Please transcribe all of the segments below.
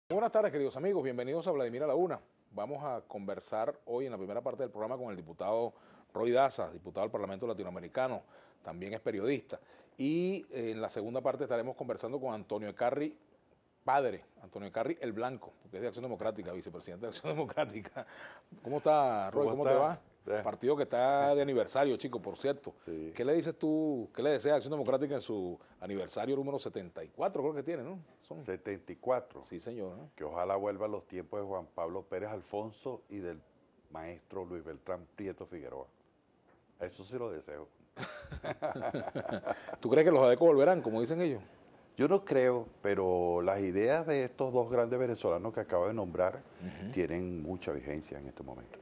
Buenas tardes, queridos amigos. Bienvenidos a Vladimir a la Una. Vamos a conversar hoy en la primera parte del programa con el diputado Roy Daza, diputado del Parlamento Latinoamericano, también es periodista. Y en la segunda parte estaremos conversando con Antonio Ecarry, padre, Antonio Ecarry el Blanco, porque es de Acción Democrática, vicepresidente de Acción Democrática. ¿Cómo está, Roy? ¿Cómo te va? Partido que está de aniversario, chico, por cierto. Sí. ¿Qué le dices tú, qué le deseas a Acción Democrática en su aniversario número 74, creo que tiene, ¿no? Son 74. Sí, señor. ¿No? Que ojalá vuelva a los tiempos de Juan Pablo Pérez Alfonso y del maestro Luis Beltrán Prieto Figueroa. Eso sí lo deseo. ¿Tú crees que los ADECO volverán, como dicen ellos? Yo no creo, pero las ideas de estos dos grandes venezolanos que acabo de nombrar tienen mucha vigencia en este momento.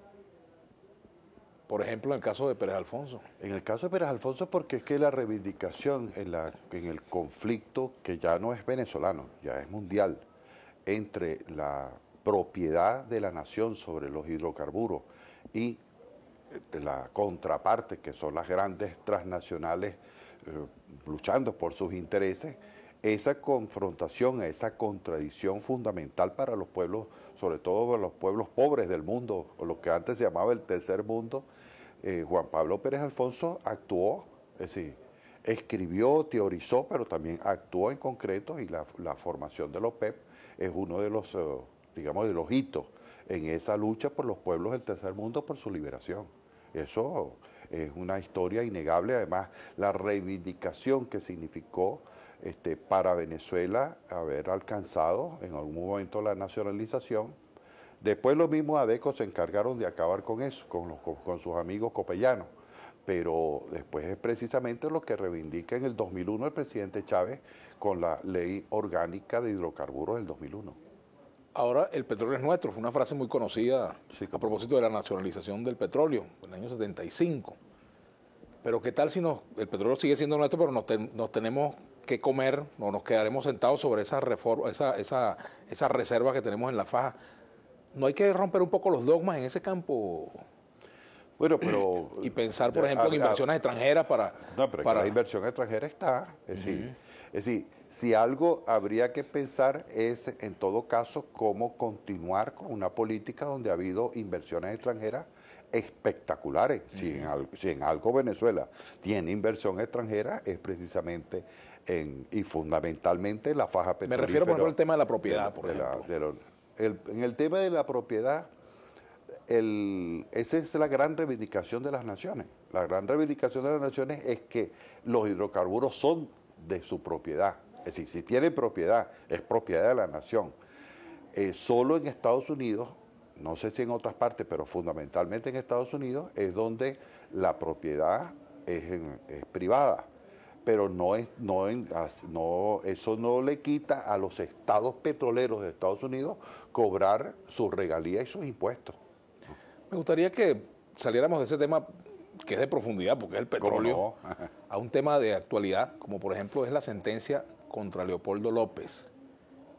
Por ejemplo, en el caso de Pérez Alfonso. En el caso de Pérez Alfonso, porque es que la reivindicación en el conflicto, que ya no es venezolano, ya es mundial, entre la propiedad de la nación sobre los hidrocarburos y la contraparte, que son las grandes transnacionales luchando por sus intereses, esa confrontación, esa contradicción fundamental para los pueblos, sobre todo para los pueblos pobres del mundo, o lo que antes se llamaba el tercer mundo. Juan Pablo Pérez Alfonso actuó, es decir, escribió, teorizó, pero también actuó en concreto, y la formación de la OPEP es uno de los, digamos, de los hitos en esa lucha por los pueblos del tercer mundo, por su liberación. Eso es una historia innegable. Además, la reivindicación que significó para Venezuela haber alcanzado en algún momento la nacionalización. Después los mismos ADECO se encargaron de acabar con eso, con sus amigos copellanos. Pero después es precisamente lo que reivindica en el 2001 el presidente Chávez con la ley orgánica de hidrocarburos del 2001. Ahora el petróleo es nuestro, fue una frase muy conocida, sí, a propósito de la nacionalización del petróleo en el año 75. Pero ¿qué tal si el petróleo sigue siendo nuestro, pero nos tenemos que comer, o nos quedaremos sentados sobre esa reserva que tenemos en la faja? ¿No hay que romper un poco los dogmas en ese campo? Bueno, pero... y pensar, por ejemplo, en inversiones extranjeras para... No, pero la inversión extranjera está. Es decir, si algo habría que pensar es, en todo caso, cómo continuar con una política donde ha habido inversiones extranjeras espectaculares. Si en algo Venezuela tiene inversión extranjera, es precisamente y fundamentalmente la faja petrolífera. Me refiero, por ejemplo, al tema de la propiedad, por ejemplo. En el tema de la propiedad, esa es la gran reivindicación de las naciones. La gran reivindicación de las naciones es que los hidrocarburos son de su propiedad. Es decir, si tienen propiedad, es propiedad de la nación. Solo en Estados Unidos, no sé si en otras partes, pero fundamentalmente en Estados Unidos, es donde la propiedad es privada. Pero eso no le quita a los estados petroleros de Estados Unidos cobrar sus regalías y sus impuestos. Me gustaría que saliéramos de ese tema que es de profundidad, porque es el petróleo, a un tema de actualidad, como por ejemplo es la sentencia contra Leopoldo López.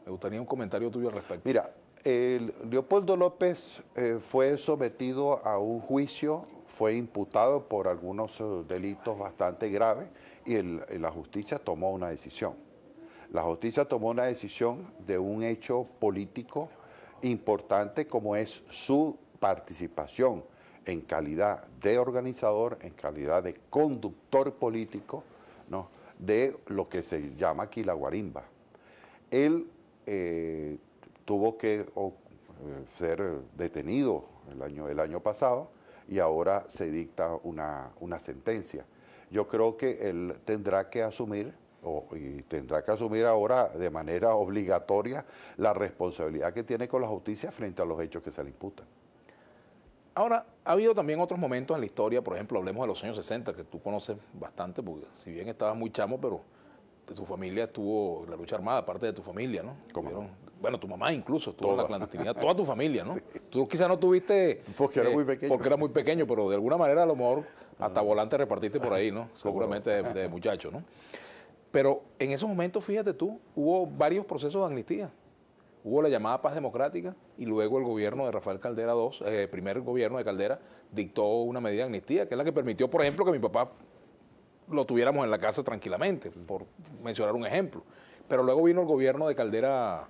Me gustaría un comentario tuyo al respecto. Mira, Leopoldo López fue sometido a un juicio, fue imputado por algunos delitos bastante graves y la justicia tomó una decisión. La justicia tomó una decisión de un hecho político importante como es su participación en calidad de organizador, en calidad de conductor político, ¿no?, de lo que se llama aquí la guarimba. Él tuvo que ser detenido el año pasado y ahora se dicta una sentencia. Yo creo que él tendrá que asumir ahora de manera obligatoria la responsabilidad que tiene con la justicia frente a los hechos que se le imputan. Ahora, ha habido también otros momentos en la historia, por ejemplo, hablemos de los años 60, que tú conoces bastante, porque si bien estabas muy chamo, pero de tu familia estuvo en la lucha armada, parte de tu familia, ¿no? Bueno, tu mamá incluso estuvo en la clandestinidad, toda tu familia, ¿no? Sí. Tú quizás no tuviste... Porque era muy pequeño. Porque era muy pequeño, pero de alguna manera a lo mejor hasta volante repartiste por ahí, ¿no? Seguramente de muchacho, ¿no? Pero en esos momentos, fíjate tú, hubo varios procesos de amnistía. Hubo la llamada paz democrática y luego el gobierno de Rafael Caldera II, primer gobierno de Caldera, dictó una medida de amnistía, que es la que permitió, por ejemplo, que mi papá lo tuviéramos en la casa tranquilamente, por mencionar un ejemplo. Pero luego vino el gobierno de Caldera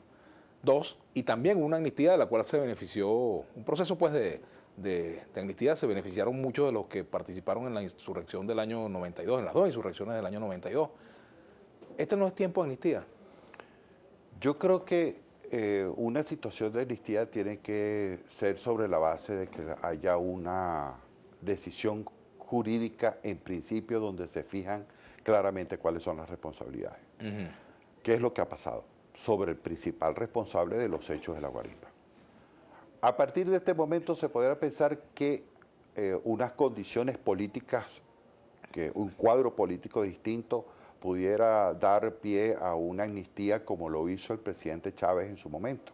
Dos, y también una amnistía de la cual se benefició, un proceso pues de amnistía, se beneficiaron muchos de los que participaron en la insurrección del año 92, en las dos insurrecciones del año 92. Este no es tiempo de amnistía. Yo creo que una situación de amnistía tiene que ser sobre la base de que haya una decisión jurídica en principio donde se fijan claramente cuáles son las responsabilidades. ¿Qué es lo que ha pasado sobre el principal responsable de los hechos de la Guarimba? A partir de este momento se podrá pensar que unas condiciones políticas, que un cuadro político distinto pudiera dar pie a una amnistía como lo hizo el presidente Chávez en su momento,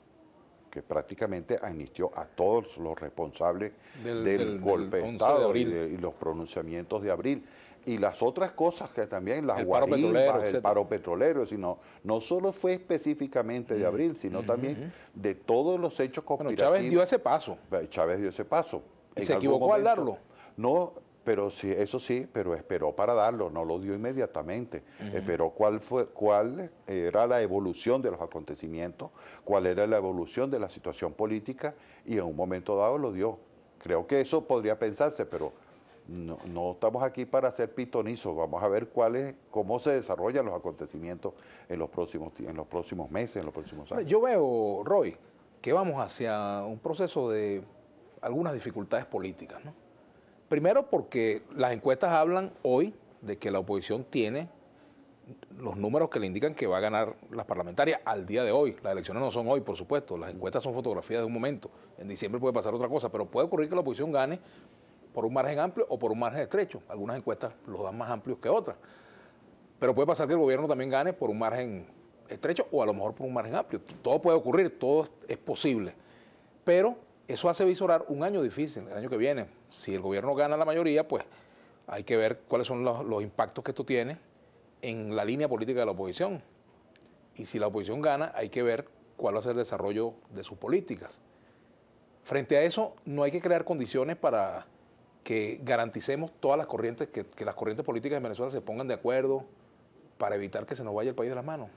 que prácticamente amnistió a todos los responsables del golpe de Estado y los pronunciamientos de abril. Y las otras cosas que también, las guarimbas, el paro petrolero, sino no solo fue específicamente de abril, sino también de todos los hechos conspirativos. Bueno, Chávez dio ese paso. Chávez dio ese paso. ¿Y se equivocó al darlo? No, pero sí, eso sí, pero esperó para darlo, no lo dio inmediatamente. Esperó cuál era la evolución de los acontecimientos, cuál era la evolución de la situación política, y en un momento dado lo dio. Creo que eso podría pensarse, pero no estamos aquí para hacer pitonizos. Vamos a ver cómo se desarrollan los acontecimientos en los próximos meses, en los próximos años. Yo veo, Roy, que vamos hacia un proceso de algunas dificultades políticas, ¿no? Primero porque las encuestas hablan hoy de que la oposición tiene los números que le indican que va a ganar las parlamentarias al día de hoy. Las elecciones no son hoy, por supuesto. Las encuestas son fotografías de un momento. En diciembre puede pasar otra cosa, pero puede ocurrir que la oposición gane por un margen amplio o por un margen estrecho. Algunas encuestas los dan más amplios que otras. Pero puede pasar que el gobierno también gane por un margen estrecho o a lo mejor por un margen amplio. Todo puede ocurrir, todo es posible. Pero eso hace visorar un año difícil, el año que viene. Si el gobierno gana la mayoría, pues hay que ver cuáles son los impactos que esto tiene en la línea política de la oposición. Y si la oposición gana, hay que ver cuál va a ser el desarrollo de sus políticas. Frente a eso, no hay que crear condiciones para que garanticemos todas las corrientes, que las corrientes políticas de Venezuela se pongan de acuerdo para evitar que se nos vaya el país de las manos.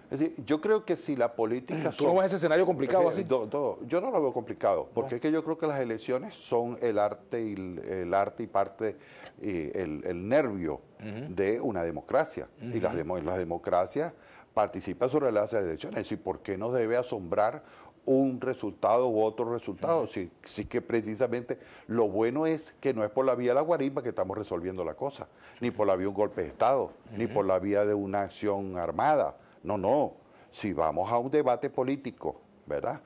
Es decir, yo creo que si la política... ¿Tú no ves ese escenario complicado así? Yo no lo veo complicado, porque es que yo creo que las elecciones son el arte y parte, el nervio de una democracia. Y las democracias participan sobre las elecciones. Es decir, ¿por qué nos debe asombrar un resultado u otro resultado? Sí que precisamente lo bueno es que no es por la vía de la guarimba que estamos resolviendo la cosa, ni por la vía de un golpe de Estado, ni por la vía de una acción armada. No. Si vamos a un debate político, ¿verdad?,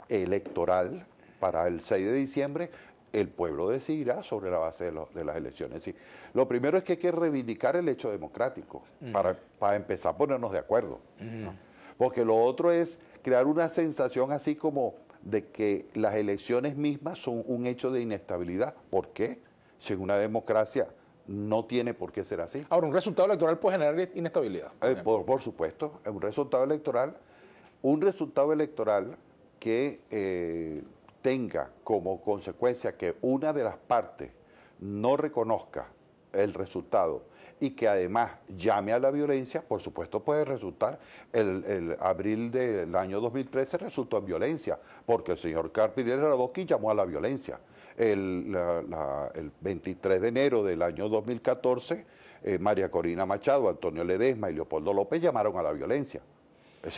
electoral, para el 6 de diciembre, el pueblo decidirá sobre la base de las elecciones. Sí. Lo primero es que hay que reivindicar el hecho democrático para empezar a ponernos de acuerdo, ¿no? Porque lo otro es crear una sensación así como de que las elecciones mismas son un hecho de inestabilidad. ¿Por qué? Si en una democracia no tiene por qué ser así. Ahora, un resultado electoral puede generar inestabilidad. Por supuesto, un resultado electoral que tenga como consecuencia que una de las partes no reconozca el resultado y que además llame a la violencia, por supuesto puede resultar. El abril del año 2013 resultó en violencia, porque el señor Carpinero Radosky llamó a la violencia. El 23 de enero del año 2014, María Corina Machado, Antonio Ledesma y Leopoldo López llamaron a la violencia. Es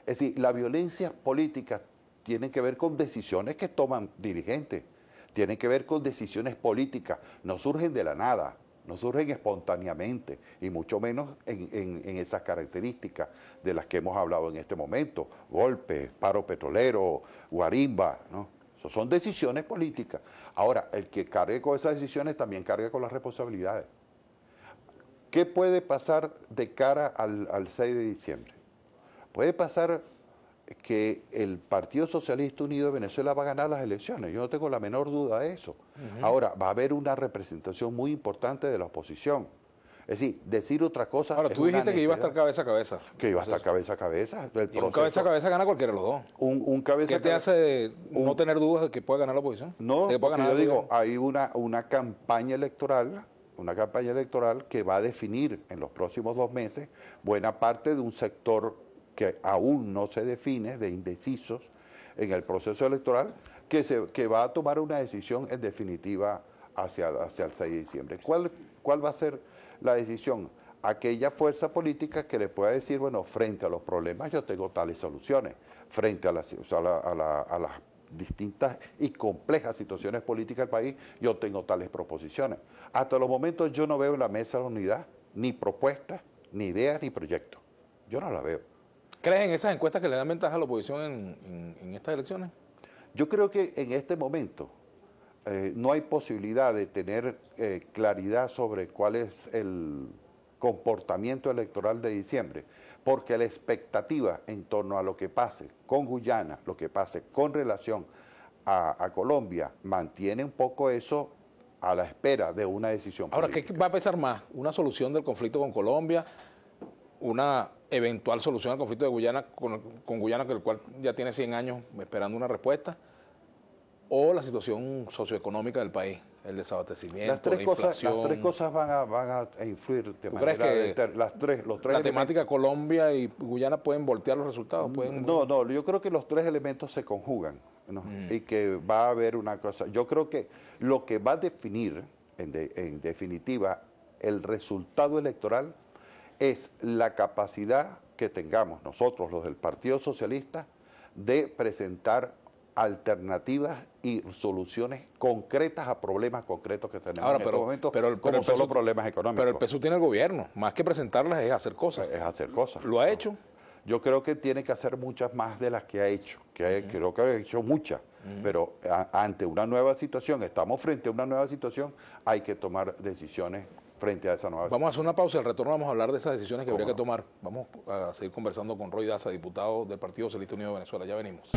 decir, la violencia política tiene que ver con decisiones que toman dirigentes, tienen que ver con decisiones políticas, no surgen de la nada, no surgen espontáneamente, y mucho menos en esas características de las que hemos hablado en este momento: golpes, paro petrolero, guarimba, ¿no? Son decisiones políticas. Ahora, el que cargue con esas decisiones también carga con las responsabilidades. ¿Qué puede pasar de cara al 6 de diciembre? Puede pasar que el Partido Socialista Unido de Venezuela va a ganar las elecciones. Yo no tengo la menor duda de eso. Ahora, va a haber una representación muy importante de la oposición. Es decir otra cosa. Ahora, tú dijiste que iba a estar cabeza a cabeza. Que iba a estar cabeza a cabeza. Y un cabeza a cabeza gana cualquiera de los dos. Un cabeza ¿Qué te hace no tener dudas de que pueda ganar la oposición? No, porque yo digo, hay una campaña electoral que va a definir en los próximos 2 meses buena parte de un sector que aún no se define, de indecisos en el proceso electoral, que va a tomar una decisión en definitiva hacia el 6 de diciembre. ¿Cuál va a ser la decisión? Aquella fuerza política que le pueda decir, bueno, frente a los problemas yo tengo tales soluciones, frente a las distintas y complejas situaciones políticas del país, yo tengo tales proposiciones. Hasta los momentos yo no veo en la mesa de la unidad ni propuestas, ni ideas, ni proyectos. Yo no la veo. ¿Crees en esas encuestas que le dan ventaja a la oposición en estas elecciones? Yo creo que en este momento no hay posibilidad de tener claridad sobre cuál es el comportamiento electoral de diciembre, porque la expectativa en torno a lo que pase con Guyana, lo que pase con relación a Colombia, mantiene un poco eso a la espera de una decisión política. Ahora, ¿qué va a pesar más? ¿Una solución del conflicto con Colombia? ¿Una eventual solución al conflicto de Guyana con Guyana, que el cual ya tiene 100 años esperando una respuesta? ¿O la situación socioeconómica del país? El desabastecimiento, la inflación. Las tres cosas van a influir de manera... La temática Colombia y Guyana pueden voltear los resultados. No, yo creo que los tres elementos se conjugan, ¿no? Y que va a haber una cosa... Yo creo que lo que va a definir, en definitiva, el resultado electoral es la capacidad que tengamos nosotros, los del Partido Socialista, de presentar alternativas y soluciones concretas a problemas concretos que tenemos en este momento, como son los problemas económicos. Pero el PSUV tiene el gobierno, más que presentarlas es hacer cosas. Es hacer cosas. ¿Lo ha hecho? Yo creo que tiene que hacer muchas más de las que ha hecho, creo que ha hecho muchas, pero ante una nueva situación, estamos frente a una nueva situación, hay que tomar decisiones frente a esa nueva situación. Vamos a hacer una pausa, al retorno vamos a hablar de esas decisiones que habría que tomar. Vamos a seguir conversando con Roy Daza, diputado del Partido Socialista Unido de Venezuela. Ya venimos.